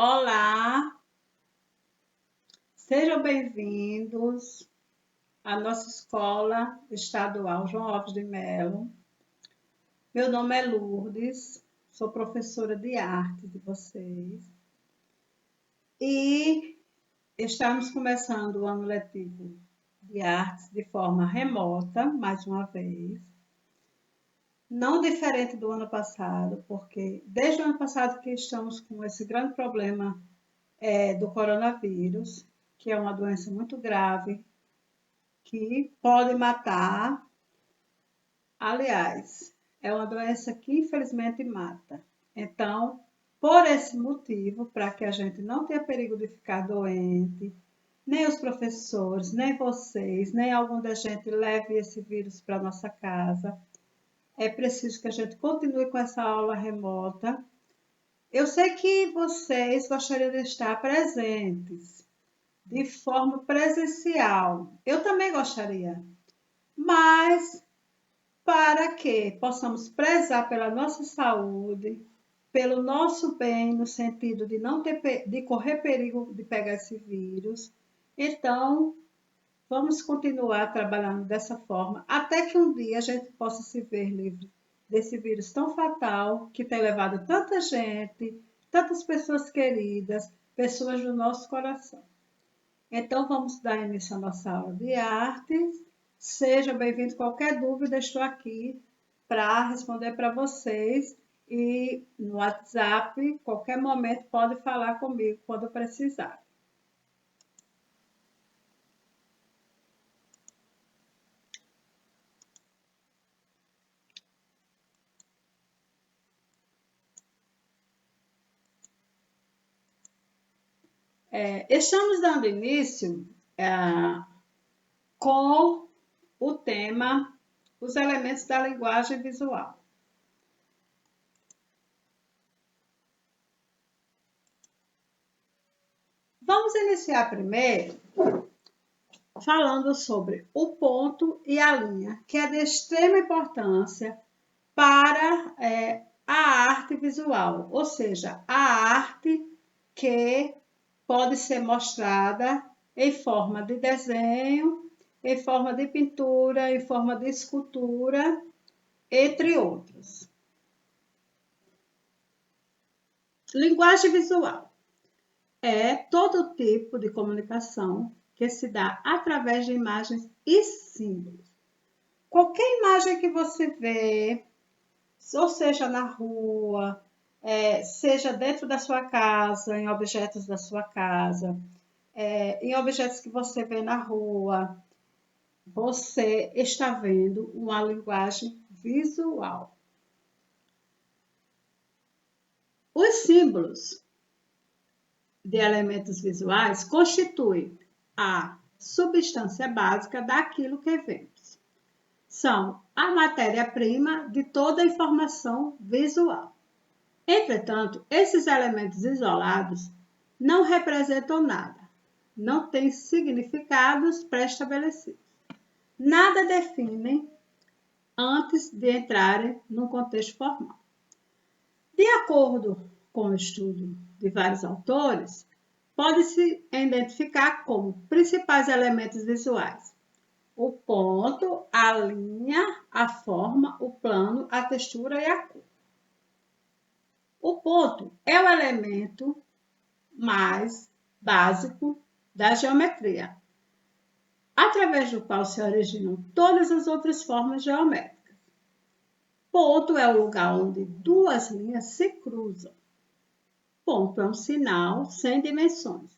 Olá, sejam bem-vindos à nossa escola estadual João Alves de Melo. Meu nome é Lourdes, sou professora de arte de vocês e estamos começando o ano letivo de artes de forma remota, mais uma vez. Não diferente do ano passado, porque desde o ano passado que estamos com esse grande problema do coronavírus, que é uma doença muito grave, que pode matar. Aliás, é uma doença que infelizmente mata. Então, por esse motivo, para que a gente não tenha perigo de ficar doente, nem os professores, nem vocês, nem algum da gente leve esse vírus para nossa casa, é preciso que a gente continue com essa aula remota. Eu sei que vocês gostariam de estar presentes de forma presencial. Eu também gostaria, mas para que possamos prezar pela nossa saúde, pelo nosso bem, no sentido de não ter, de correr perigo de pegar esse vírus, então vamos continuar trabalhando dessa forma, até que um dia a gente possa se ver livre desse vírus tão fatal que tem levado tanta gente, tantas pessoas queridas, pessoas do nosso coração. Então, vamos dar início à nossa aula de artes. Seja bem-vindo. Qualquer dúvida, estou aqui para responder para vocês. E no WhatsApp, qualquer momento, pode falar comigo quando precisar. Estamos dando início com o tema Os elementos da linguagem visual. Vamos iniciar primeiro falando sobre o ponto e a linha, que é de extrema importância para a arte visual, ou seja, a arte que pode ser mostrada em forma de desenho, em forma de pintura, em forma de escultura, entre outros. Linguagem visual é todo tipo de comunicação que se dá através de imagens e símbolos. Qualquer imagem que você vê, ou seja na rua, seja dentro da sua casa, em objetos da sua casa, em objetos que você vê na rua, você está vendo uma linguagem visual. Os símbolos de elementos visuais constituem a substância básica daquilo que vemos. São a matéria-prima de toda a informação visual. Entretanto, esses elementos isolados não representam nada, não têm significados pré-estabelecidos. Nada definem antes de entrarem no contexto formal. De acordo com o estudo de vários autores, pode-se identificar como principais elementos visuais o ponto, a linha, a forma, o plano, a textura e a cor. O ponto é o elemento mais básico da geometria, através do qual se originam todas as outras formas geométricas. Ponto é o lugar onde duas linhas se cruzam. Ponto é um sinal sem dimensões,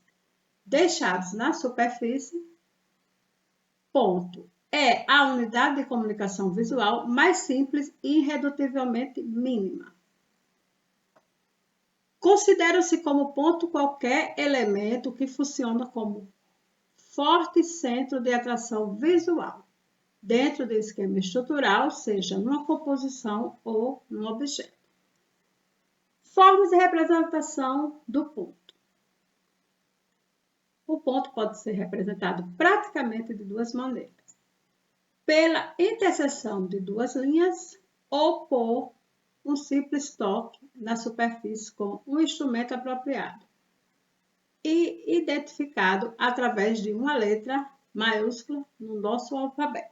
deixados na superfície. Ponto é a unidade de comunicação visual mais simples e irredutivelmente mínima. Considera-se como ponto qualquer elemento que funciona como forte centro de atração visual, dentro do esquema estrutural, seja numa composição ou num objeto. Formas de representação do ponto. O ponto pode ser representado praticamente de duas maneiras: pela interseção de duas linhas ou por um simples toque na superfície com um instrumento apropriado, e identificado através de uma letra maiúscula no nosso alfabeto.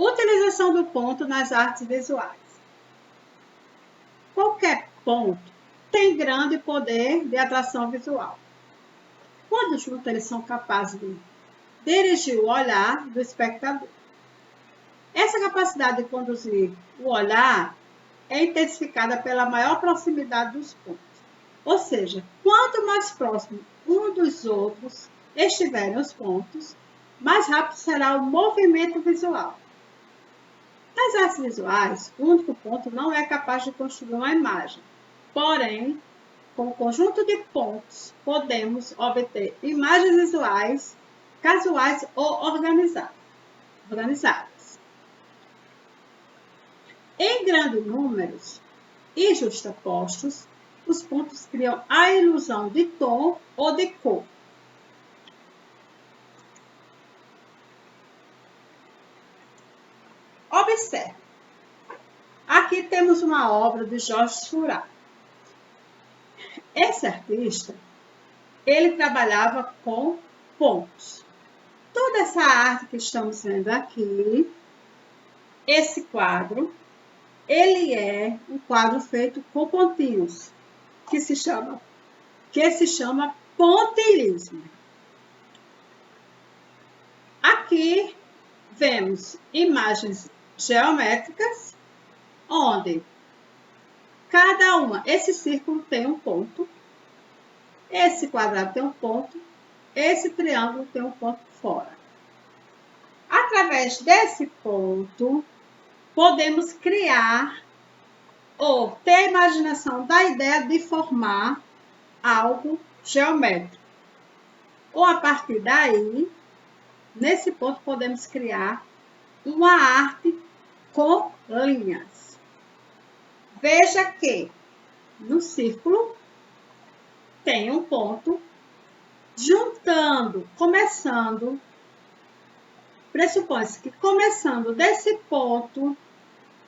Utilização do ponto nas artes visuais. Qualquer ponto tem grande poder de atração visual. Quando juntos, eles são capazes de dirigir o olhar do espectador. Essa capacidade de conduzir o olhar é intensificada pela maior proximidade dos pontos. Ou seja, quanto mais próximo um dos outros estiverem os pontos, mais rápido será o movimento visual. Nas artes visuais, o único ponto não é capaz de construir uma imagem. Porém, com o conjunto de pontos, podemos obter imagens visuais casuais ou organizadas. Em grandes números e justapostos, os pontos criam a ilusão de tom ou de cor. Observe. Aqui temos uma obra de Jorge Seurat. Esse artista, ele trabalhava com pontos. Toda essa arte que estamos vendo aqui, esse quadro, ele é um quadro feito com pontinhos, que se chama pontilhismo. Aqui vemos imagens geométricas, onde cada uma, esse círculo tem um ponto, esse quadrado tem um ponto, esse triângulo tem um ponto fora. Através desse ponto, podemos criar ou ter a imaginação da ideia de formar algo geométrico. Ou a partir daí, nesse ponto, podemos criar uma arte com linhas. Veja que no círculo tem um ponto, pressupõe-se que começando desse ponto,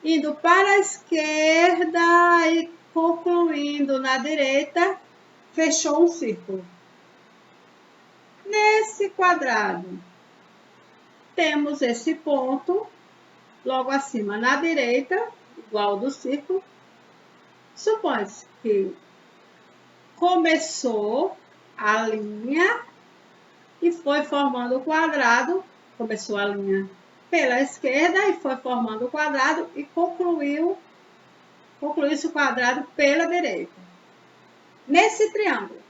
indo para a esquerda e concluindo na direita, fechou um círculo. Nesse quadrado, temos esse ponto, logo acima na direita, igual ao do círculo. Supõe-se que começou a linha e foi formando o quadrado, começou a linha pela esquerda e foi formando o quadrado e concluiu-se o quadrado pela direita. Nesse triângulo,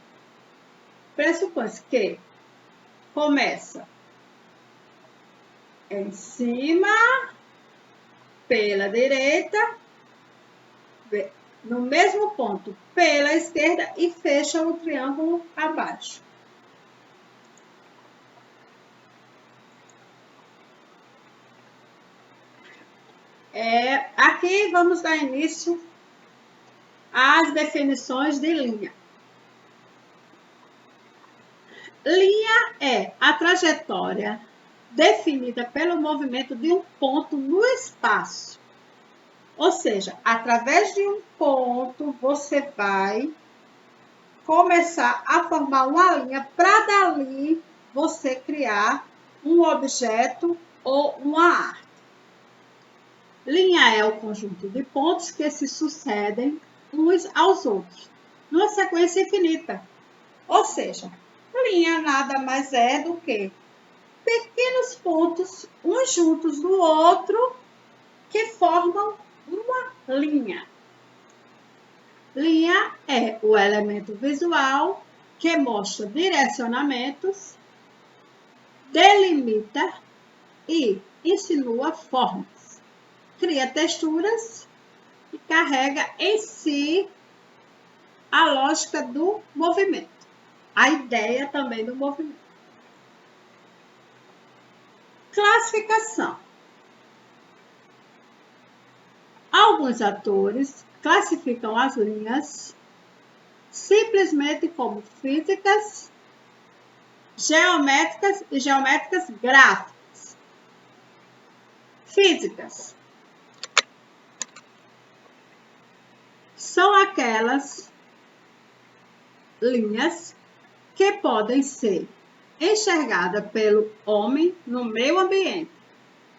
pressupõe-se que começa em cima, pela direita, no mesmo ponto pela esquerda e fecha o triângulo abaixo. Aqui vamos dar início às definições de linha. Linha é a trajetória definida pelo movimento de um ponto no espaço. Ou seja, através de um ponto, você vai começar a formar uma linha para dali você criar um objeto ou uma arte. Linha é o conjunto de pontos que se sucedem uns aos outros, numa sequência infinita. Ou seja, linha nada mais é do que pequenos pontos, uns juntos do outro, que formam uma linha. Linha é o elemento visual que mostra direcionamentos, delimita e insinua formas, cria texturas e carrega em si a lógica do movimento, a ideia também do movimento. Classificação. Alguns autores classificam as linhas simplesmente como físicas, geométricas e geométricas gráficas. Físicas são aquelas linhas que podem ser enxergadas pelo homem no meio ambiente.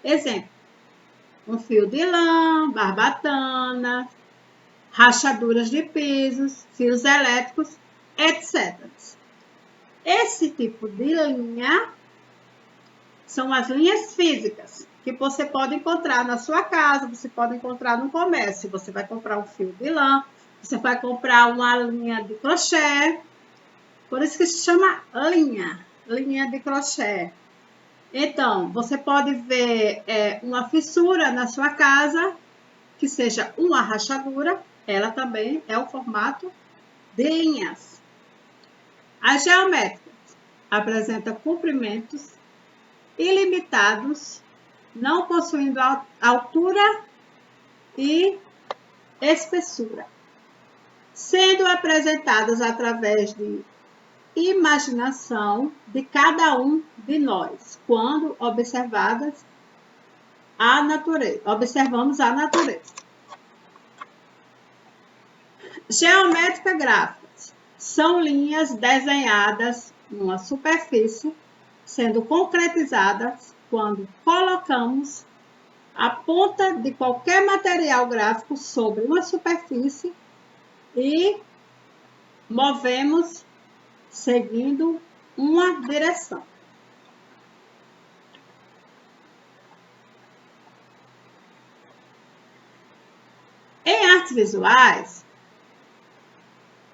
Exemplo, um fio de lã, barbatana, rachaduras de pisos, fios elétricos, etc. Esse tipo de linha são as linhas físicas que você pode encontrar na sua casa, você pode encontrar no comércio. Você vai comprar um fio de lã, você vai comprar uma linha de crochê, por isso que se chama linha de crochê. Então, você pode ver uma fissura na sua casa, que seja uma rachadura, ela também é o formato de linhas. As geométricas apresentam comprimentos ilimitados, não possuindo altura e espessura, sendo apresentadas através de imaginação de cada um de nós, quando observamos a natureza. Geométrica gráficas são linhas desenhadas numa superfície, sendo concretizadas quando colocamos a ponta de qualquer material gráfico sobre uma superfície e movemos seguindo uma direção. Em artes visuais,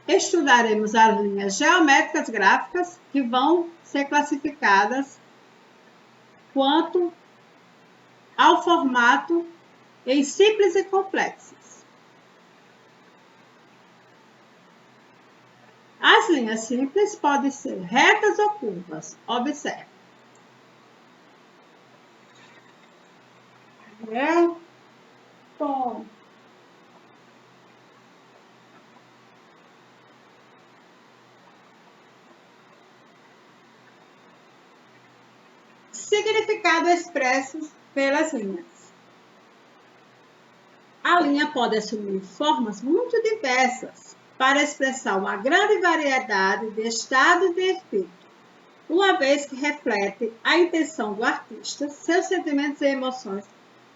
estudaremos as linhas geométricas gráficas que vão ser classificadas quanto ao formato em simples e complexas. As linhas simples podem ser retas ou curvas. Observe. Bom. Significado expresso pelas linhas. A linha pode assumir formas muito diversas para expressar uma grande variedade de estados de espírito, uma vez que reflete a intenção do artista, seus sentimentos e emoções,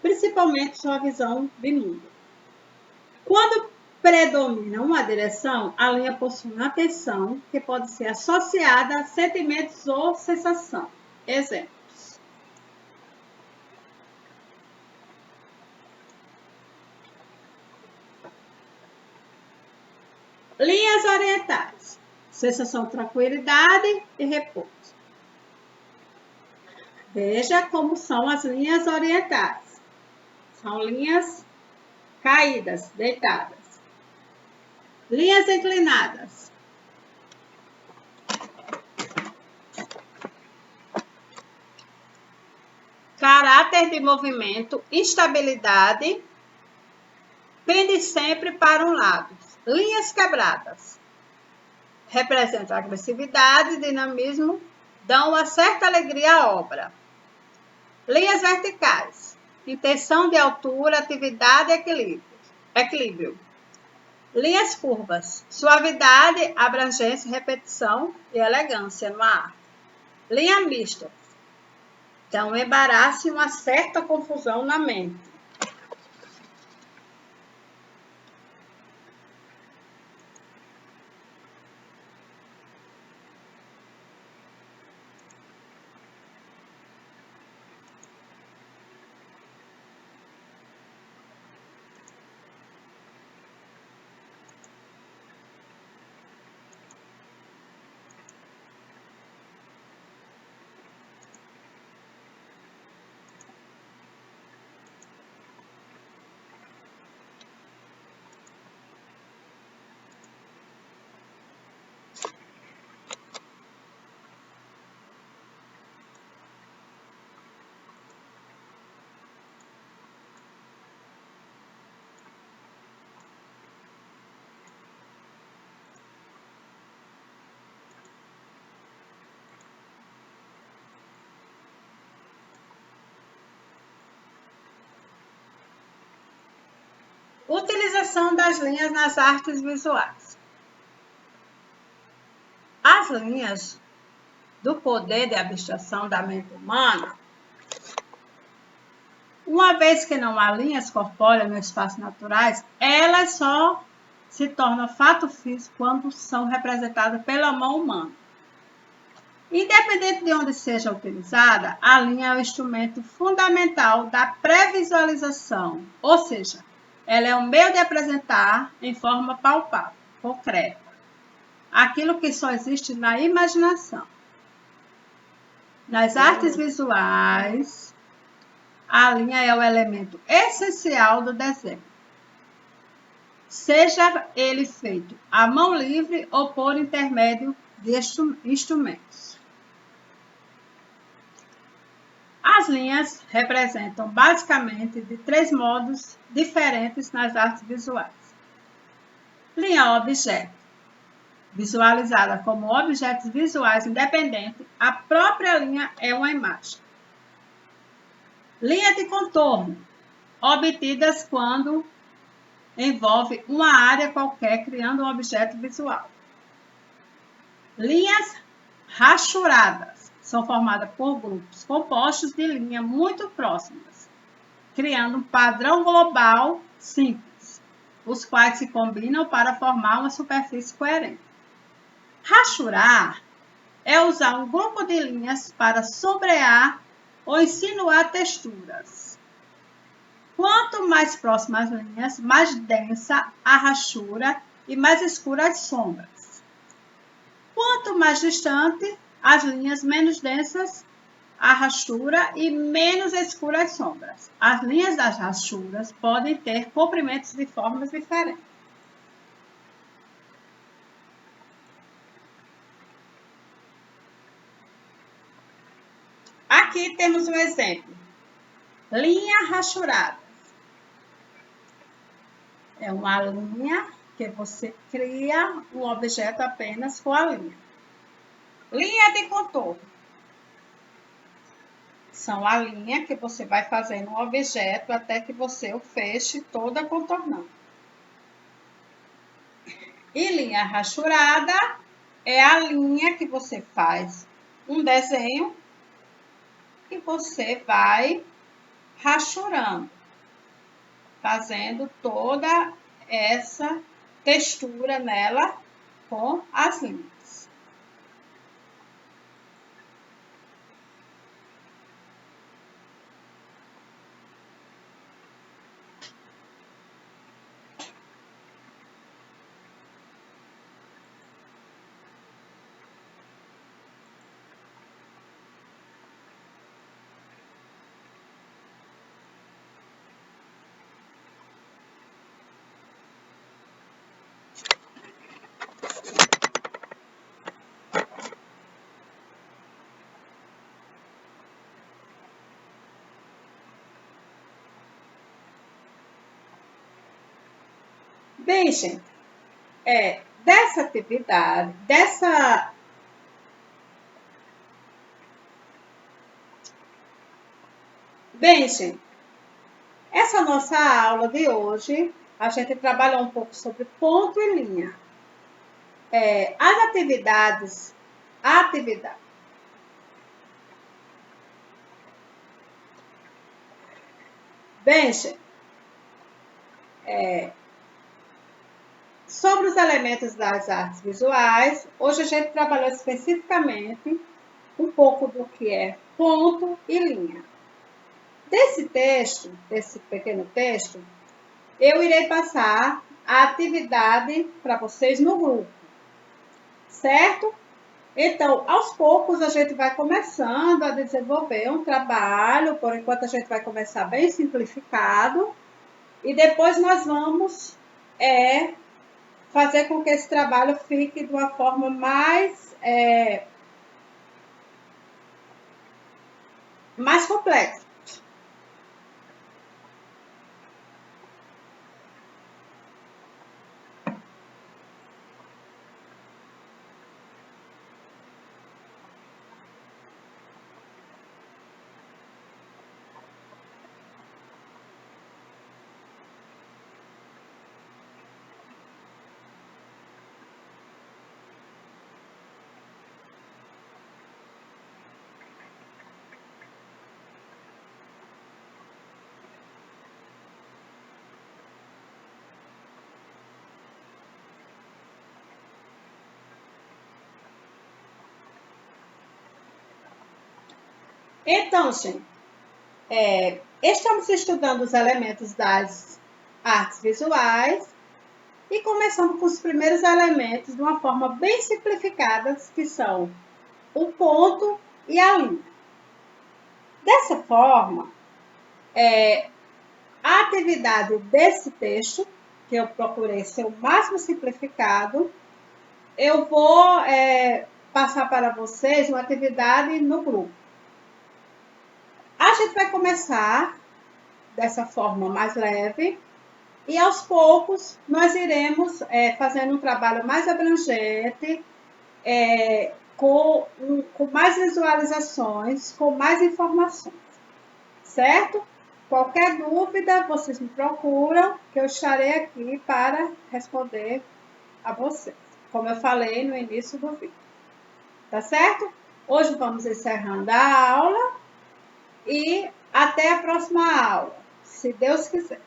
principalmente sua visão de mundo. Quando predomina uma direção, a linha possui uma tensão que pode ser associada a sentimentos ou sensação. Exemplos. Linhas orientais. Sensação de tranquilidade e repouso. Veja como são as linhas orientais. São linhas caídas, deitadas. Linhas inclinadas. Caráter de movimento, instabilidade, pende sempre para um lado. Linhas quebradas. Representam agressividade e dinamismo, dão uma certa alegria à obra. Linhas verticais. Intenção de altura, atividade e equilíbrio. Linhas curvas. Suavidade, abrangência, repetição e elegância no ar. Linha mista. Então, embaraço e uma certa confusão na mente. Utilização das linhas nas artes visuais. As linhas do poder de abstração da mente humana, uma vez que não há linhas corpóreas no espaço naturais, elas só se tornam fato físico quando são representadas pela mão humana. Independente de onde seja utilizada, a linha é o instrumento fundamental da previsualização, ou seja, ela é um meio de apresentar em forma palpável, concreta, aquilo que só existe na imaginação. Nas artes visuais, a linha é o elemento essencial do desenho, seja ele feito à mão livre ou por intermédio de instrumentos. As linhas representam basicamente de 3 modos diferentes nas artes visuais. Linha objeto, visualizada como objetos visuais independentes, a própria linha é uma imagem. Linha de contorno, obtidas quando envolve uma área qualquer, criando um objeto visual. Linhas rachuradas são formadas por grupos compostos de linhas muito próximas, criando um padrão global simples, os quais se combinam para formar uma superfície coerente. Rachurar é usar um grupo de linhas para sombrear ou insinuar texturas. Quanto mais próximas as linhas, mais densa a rachura e mais escuras as sombras. Quanto mais distante as linhas, menos densas a rachura e menos escuras as sombras. As linhas das rachuras podem ter comprimentos de formas diferentes. Aqui temos um exemplo. Linha rachurada. É uma linha que você cria um objeto apenas com a linha. Linha de contorno. São a linha que você vai fazendo um objeto até que você o feche toda contornando. E linha rachurada é a linha que você faz um desenho e você vai rachurando, fazendo toda essa textura nela com as linhas. Bem, gente, dessa atividade, Bem, gente, essa nossa aula de hoje, a gente trabalhou um pouco sobre ponto e linha. As atividades. Bem, gente, sobre os elementos das artes visuais, hoje a gente trabalhou especificamente um pouco do que é ponto e linha. Desse pequeno texto, eu irei passar a atividade para vocês no grupo, certo? Então, aos poucos, a gente vai começando a desenvolver um trabalho, por enquanto a gente vai começar bem simplificado, e depois nós vamos fazer com que esse trabalho fique de uma forma mais complexa. Então, gente, estamos estudando os elementos das artes visuais e começamos com os primeiros elementos de uma forma bem simplificada, que são o ponto e a linha. Dessa forma, a atividade desse texto, que eu procurei ser o máximo simplificado, eu vou passar para vocês uma atividade no grupo. A gente vai começar dessa forma mais leve e aos poucos nós iremos fazendo um trabalho mais abrangente, com mais visualizações, com mais informações, certo? Qualquer dúvida, vocês me procuram, que eu estarei aqui para responder a vocês, como eu falei no início do vídeo. Tá certo? Hoje vamos encerrando a aula e até a próxima aula, se Deus quiser.